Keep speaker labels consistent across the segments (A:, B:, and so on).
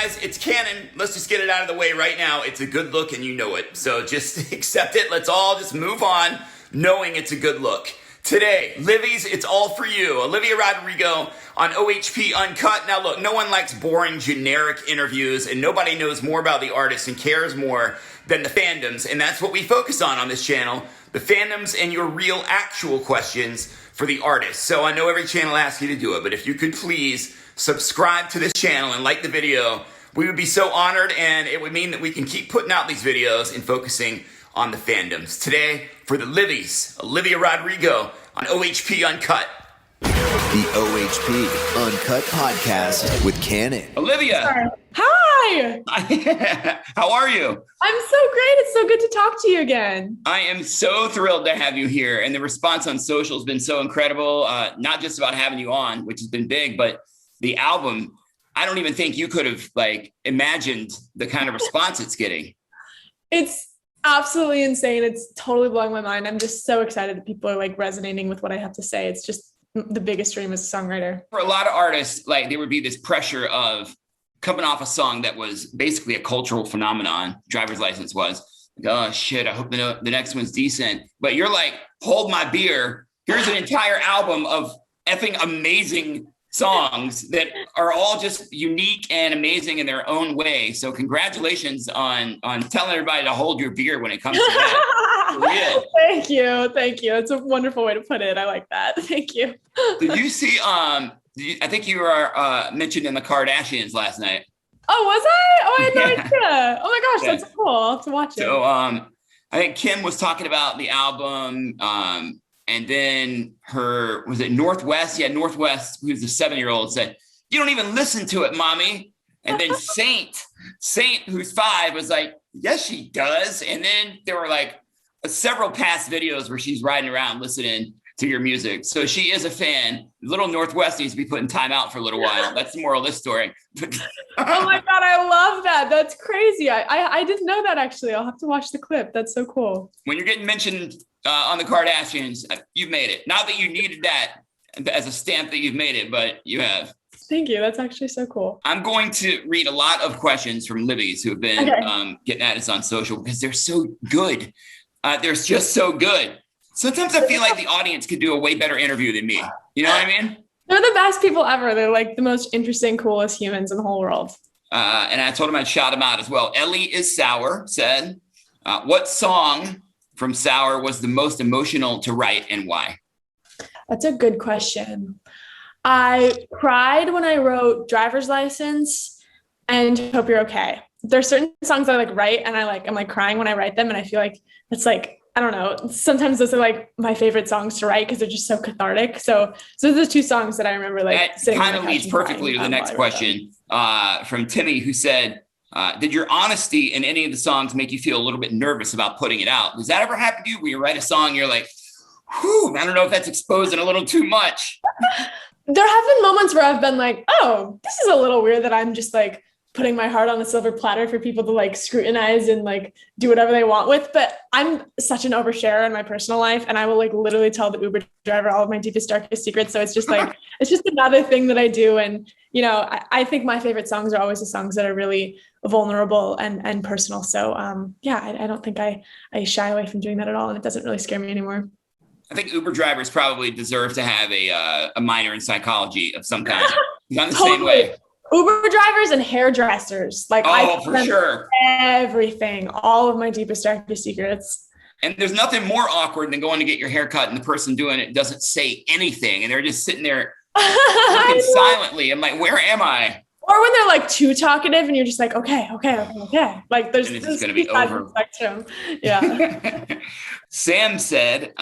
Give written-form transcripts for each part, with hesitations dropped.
A: guys? It's Kannon. Let's just get it out of the way right now. It's a good look and you know it. So just accept it. Let's all just move on knowing it's a good look. Today, Livy's It's All For You. Olivia Rodrigo on OHP Uncut. Now look, no one likes boring, generic interviews, and nobody knows more about the artist and cares more than the fandoms. And that's what we focus on this channel. The fandoms and your real, actual questions for the artist. So I know every channel asks you to do it, but if you could please subscribe to this channel and like the video, we would be so honored, and it would mean that we can keep putting out these videos and focusing on the fandoms. Today, for the Livy's, Olivia Rodrigo on OHP Uncut.
B: The OHP Uncut Podcast with Kannon.
A: Olivia.
C: Hi.
A: How are you?
C: I'm so great. It's so good to talk to you again.
A: I am so thrilled to have you here. And the response on social has been so incredible. Not just about having you on, which has been big, but the album. I don't even think you could have imagined the kind of response it's getting.
C: It's absolutely insane. It's totally blowing my mind. I'm just so excited that people are resonating with what I have to say. It's just the biggest dream as a songwriter.
A: For a lot of artists, there would be this pressure of coming off a song that was basically a cultural phenomenon. Driver's License was. Oh shit, I hope the next one's decent. But you're like, hold my beer. Here's an entire album of effing amazing songs that are all just unique and amazing in their own way. So congratulations on telling everybody to hold your beer when it comes to that. For real.
C: Thank you. It's a wonderful way to put it. I like that. Thank you.
A: Did you see, I think you were mentioned in the Kardashians last night.
C: Oh, was I? Oh, I had no idea. Oh my gosh, that's cool. I'll have to watch it.
A: So I think Kim was talking about the album, and then was it Northwest? Yeah, Northwest, who's the 7-year-old, said, "You don't even listen to it, mommy." And then Saint, who's 5, was like, "Yes, she does." And then there were several past videos where she's riding around listening to your music. So she is a fan. Little Northwest needs to be put in timeout for a little while. That's the moral of this story.
C: Oh my God, I love that. That's crazy. I didn't know that, actually. I'll have to watch the clip. That's so cool.
A: When you're getting mentioned on the Kardashians, you've made it. Not that you needed that as a stamp that you've made it, but you have.
C: Thank you. That's actually so cool.
A: I'm going to read a lot of questions from Livy's who have been getting at us on social because they're so good. They're just so good. Sometimes I feel like the audience could do a way better interview than me. You know what I mean?
C: They're the best people ever. They're the most interesting, coolest humans in the whole world.
A: And I told him I'd shout him out as well. Ellie is Sour said, what song from Sour was the most emotional to write and why?
C: That's a good question. I cried when I wrote Driver's License and Hope You're Okay. There's certain songs I write and I'm crying when I write them. And I feel like it's I don't know. Sometimes those are my favorite songs to write because they're just so cathartic. So those are the 2 songs that I remember
A: that kind of leads perfectly to the next question from Timmy, who said, did your honesty in any of the songs make you feel a little bit nervous about putting it out? Does that ever happen to you where you write a song and you're like, whew, I don't know if that's exposing a little too much?
C: There have been moments where I've been like, oh, this is a little weird that I'm just putting my heart on a silver platter for people to scrutinize and do whatever they want with. But I'm such an oversharer in my personal life, and I will literally tell the Uber driver all of my deepest, darkest secrets. So it's just it's just another thing that I do. And, I think my favorite songs are always the songs that are really vulnerable and personal. So I don't think I shy away from doing that at all. And it doesn't really scare me anymore.
A: I think Uber drivers probably deserve to have a minor in psychology of some kind. Not the
C: Totally.
A: Same way.
C: Uber drivers and hairdressers.
A: I for sure.
C: Everything, all of my deepest, darkest secrets.
A: And there's nothing more awkward than going to get your hair cut and the person doing it doesn't say anything. And they're just sitting there looking silently. I'm like, where am I?
C: Or when they're too talkative and you're just okay. There's
A: this is going to be over.
C: Spectrum. Yeah.
A: Sam said,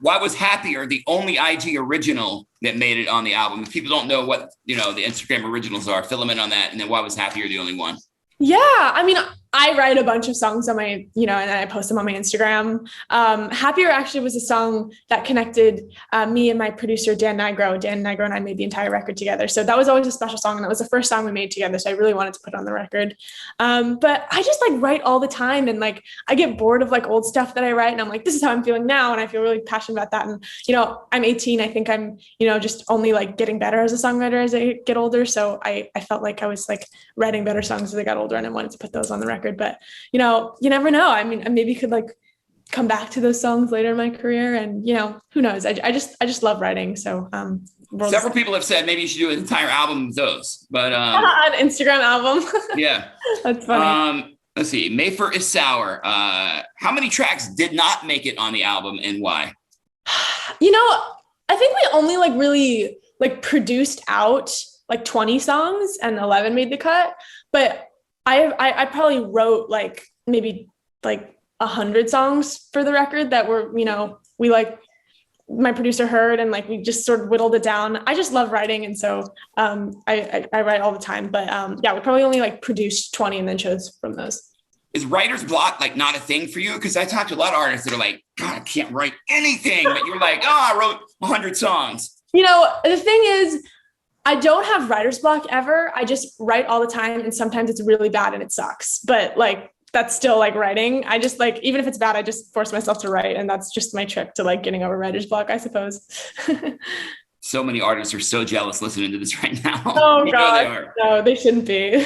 A: why was Happier the only IG original that made it on the album? If people don't know what, the Instagram originals are, fill them in on that. And then why was Happier the only one?
C: Yeah. I mean, I write a bunch of songs on my, and I post them on my Instagram. Happier actually was a song that connected me and my producer, Dan Nigro. Dan Nigro and I made the entire record together. So that was always a special song. And that was the first song we made together. So I really wanted to put on the record. But I just like write all the time. And like, I get bored of like old stuff that I write. And I'm like, this is how I'm feeling now. And I feel really passionate about that. And, I'm 18. I think I'm, just only like getting better as a songwriter as I get older. So I felt like I was like writing better songs as I got older and I wanted to put those on the record. But, you never know. I mean, I maybe could like come back to those songs later in my career and, who knows? I just love writing. So,
A: several people have said maybe you should do an entire album of those, but,
C: an Instagram album.
A: Yeah.
C: That's funny.
A: Let's see. Mayfair is Sour. How many tracks did not make it on the album and why?
C: I think we only like really like produced out like 20 songs and 11 made the cut, but I probably wrote like maybe like 100 songs for the record that were, we like my producer heard and like we just sort of whittled it down. I just love writing. And so I write all the time, but yeah, we probably only like produced 20 and then chose from those.
A: Is writer's block like not a thing for you? Because I talked to a lot of artists that are like, God, I can't write anything. But you're like, I wrote 100 songs.
C: The thing is, I don't have writer's block ever. I just write all the time. And sometimes it's really bad and it sucks. But like, that's still like writing. I just like, even if it's bad, I just force myself to write. And that's just my trick to like getting over writer's block, I suppose.
A: So many artists are so jealous listening to this right now.
C: Oh God, no, they shouldn't be.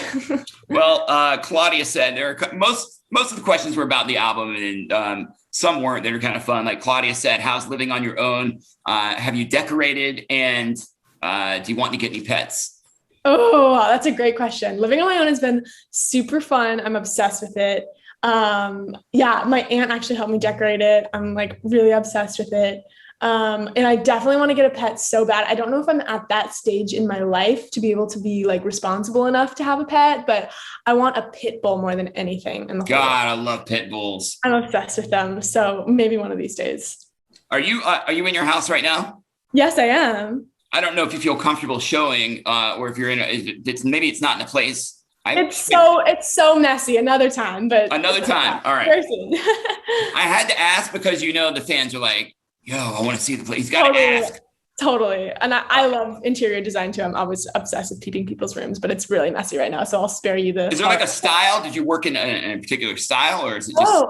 A: Well, Claudia said most of the questions were about the album, and some weren't. They were kind of fun. Like Claudia said, "How's living on your own? Have you decorated? And do you want to get any pets?"
C: Oh, wow, that's a great question. Living on my own has been super fun. I'm obsessed with it. Yeah, my aunt actually helped me decorate it. I'm like really obsessed with it. And I definitely want to get a pet so bad. I don't know if I'm at that stage in my life to be able to be like responsible enough to have a pet, but I want a pit bull more than anything. God,
A: I love pit bulls.
C: I'm obsessed with them. So maybe one of these days.
A: Are you in your house right now?
C: Yes, I am.
A: I don't know if you feel comfortable showing, or if you're maybe it's not in a place.
C: It's so messy. Another time, but
A: another time. All right. I had to ask because the fans are like, yo, I want to see the place. He's got to ask.
C: Totally. And I love interior design too. I'm always obsessed with peeping people's rooms, but it's really messy right now. So I'll spare you the.
A: Is there like a style? Did you work in a particular style, or is it just?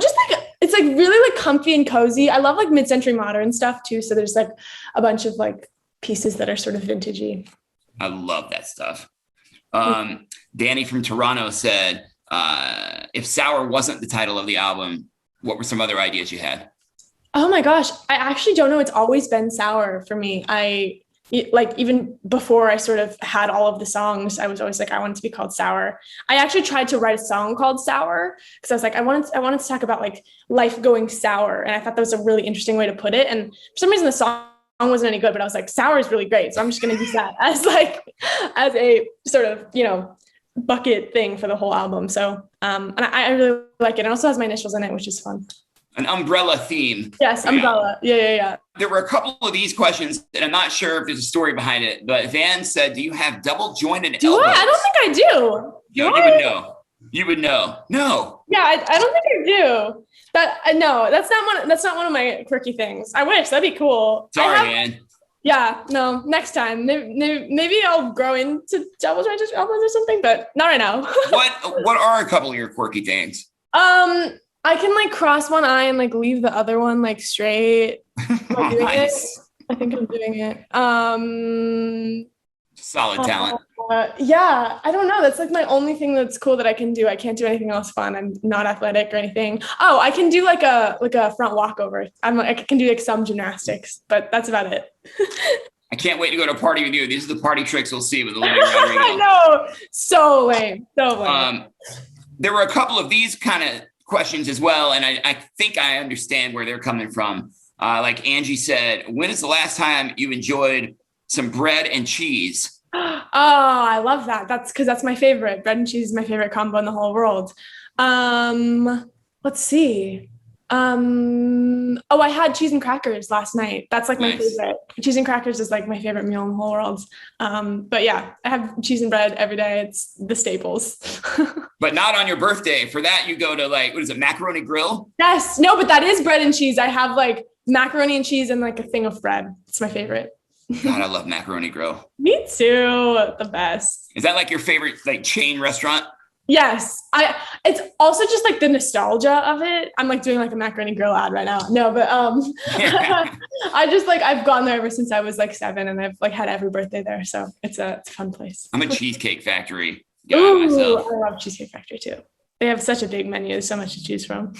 C: Just like it's like really like comfy and cozy. I love like mid-century modern stuff too. So there's like a bunch of like pieces that are sort of vintagey.
A: I love that stuff. Danny from Toronto said, if Sour wasn't the title of the album, what were some other ideas you had?
C: Oh my gosh. I actually don't know. It's always been Sour for me. Like even before I sort of had all of the songs, I was always like, I want it to be called Sour. I actually tried to write a song called Sour because I was like, I wanted to talk about like life going sour. And I thought that was a really interesting way to put it. And for some reason the song wasn't any good, but I was like, Sour is really great. So I'm just going to use that as a sort of, bucket thing for the whole album. So, and I really like it. It also has my initials in it, which is fun.
A: An umbrella theme.
C: Yes, umbrella. Yeah.
A: There were a couple of these questions, and I'm not sure if there's a story behind it, but Van said, do you have double jointed elbows?
C: Do I? I don't think I do.
A: You would know. You would know. No.
C: Yeah, I don't think I do. No, that's not one of my quirky things. I wish. That'd be cool.
A: Sorry, man.
C: Yeah, no, next time. Maybe I'll grow into double jointed elbows or something, but not right now.
A: What are a couple of your quirky things?
C: I can like cross one eye and like leave the other one like straight. Nice. I think I'm doing it.
A: Solid talent.
C: Yeah, I don't know. That's like my only thing that's cool that I can do. I can't do anything else fun. I'm not athletic or anything. Oh, I can do like a front walkover. I can do like some gymnastics, but that's about it.
A: I can't wait to go to a party with you. These are the party tricks we'll see with Olivia Rodrigo.
C: I know. So lame.
A: There were a couple of these kind of questions as well, and I think I understand where they're coming from. Like Angie said, when is the last time you enjoyed some bread and cheese?
C: Oh, I love that. That's because that's my favorite. Bread and cheese is my favorite combo in the whole world. Let's see. Oh, I had cheese and crackers last night. That's like my
A: Nice.
C: favorite. Cheese and crackers is like my favorite meal in the whole world. But yeah, I have cheese and bread every day. It's the staples.
A: But not on your birthday. For that, you go to like, what is it, Macaroni Grill?
C: Yes, no, but that is bread and cheese. I have like macaroni and cheese and like a thing of bread. It's my favorite.
A: God, I love Macaroni Grill.
C: Me too. The best.
A: Is that like your favorite like chain restaurant?
C: Yes. It's also just like the nostalgia of it. I'm like doing like a macaroni grill ad right now. No, but I just like I've gone there ever since I was like 7 and I've like had every birthday there. So it's a fun place.
A: I'm a Cheesecake Factory guy
C: Ooh,
A: myself.
C: I love Cheesecake Factory too. They have such a big menu. There's so much to choose from.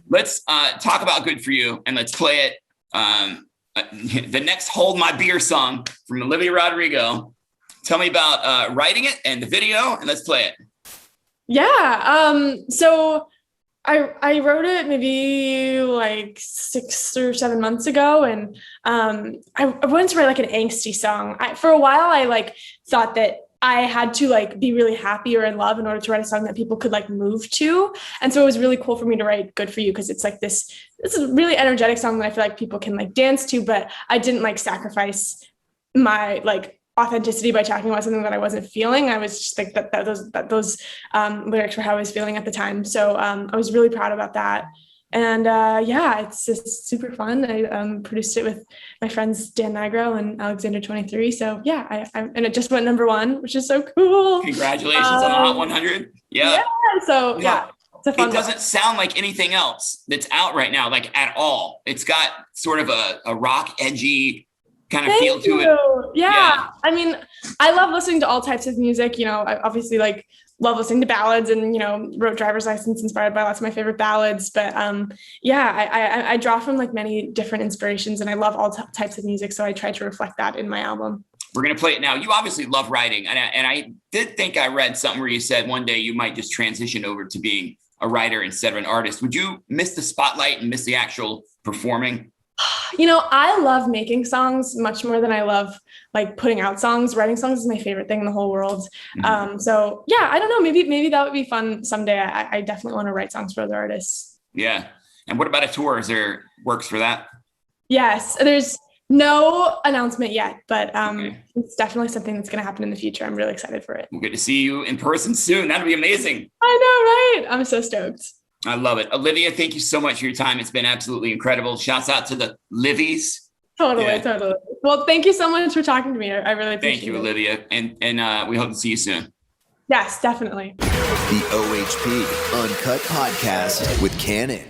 A: Let's talk about Good For You and let's play it. The next Hold My Beer song from Olivia Rodrigo. Tell me about writing it and the video and let's play it.
C: Yeah. So I wrote it maybe like 6 or 7 months ago. And I wanted to write like an angsty song. For a while, I like thought that I had to like be really happy or in love in order to write a song that people could like move to. And so it was really cool for me to write Good For You because it's like this is a really energetic song that I feel like people can like dance to, but I didn't like sacrifice my like authenticity by talking about something that I wasn't feeling. I was just like those lyrics were how I was feeling at the time. So I was really proud about that. And yeah, it's just super fun. I produced it with my friends Dan Nigro and Alexander 23. So yeah, and it just went #1, which is so cool.
A: Congratulations on the Hot 100. Yeah.
C: So yeah, it's a fun
A: It doesn't sound like anything else that's out right now, like at all. It's got sort of a rock edgy kind of feel to it.
C: Yeah. I mean, I love listening to all types of music. You know, I obviously like love listening to ballads and, you know, wrote Driver's License inspired by lots of my favorite ballads. But yeah, I draw from like many different inspirations and I love all types of music. So I try to reflect that in my album.
A: We're going to play it now. You obviously love writing. And I did think I read something where you said one day you might just transition over to being a writer instead of an artist. Would you miss the spotlight and miss the actual performing?
C: You know, I love making songs much more than I love like putting out songs. Writing songs is my favorite thing in the whole world.
A: Mm-hmm.
C: So yeah, I don't know. Maybe that would be fun someday. I definitely want to write songs for other artists.
A: Yeah. And what about a tour? Is there works for that?
C: Yes, there's no announcement yet, but
A: Okay.
C: It's definitely something that's going to happen in the future. I'm really excited for it.
A: We'll get to see you in person soon. That'll be amazing.
C: I know, right? I'm so stoked.
A: I love it. Olivia, thank you so much for your time. It's been absolutely incredible. Shouts out to the Livies.
C: Totally. Well, thank you so much for talking to me. I really appreciate it.
A: Thank you, Olivia. And we hope to see you soon.
C: Yes, definitely.
B: The OHP Uncut Podcast with Kannon.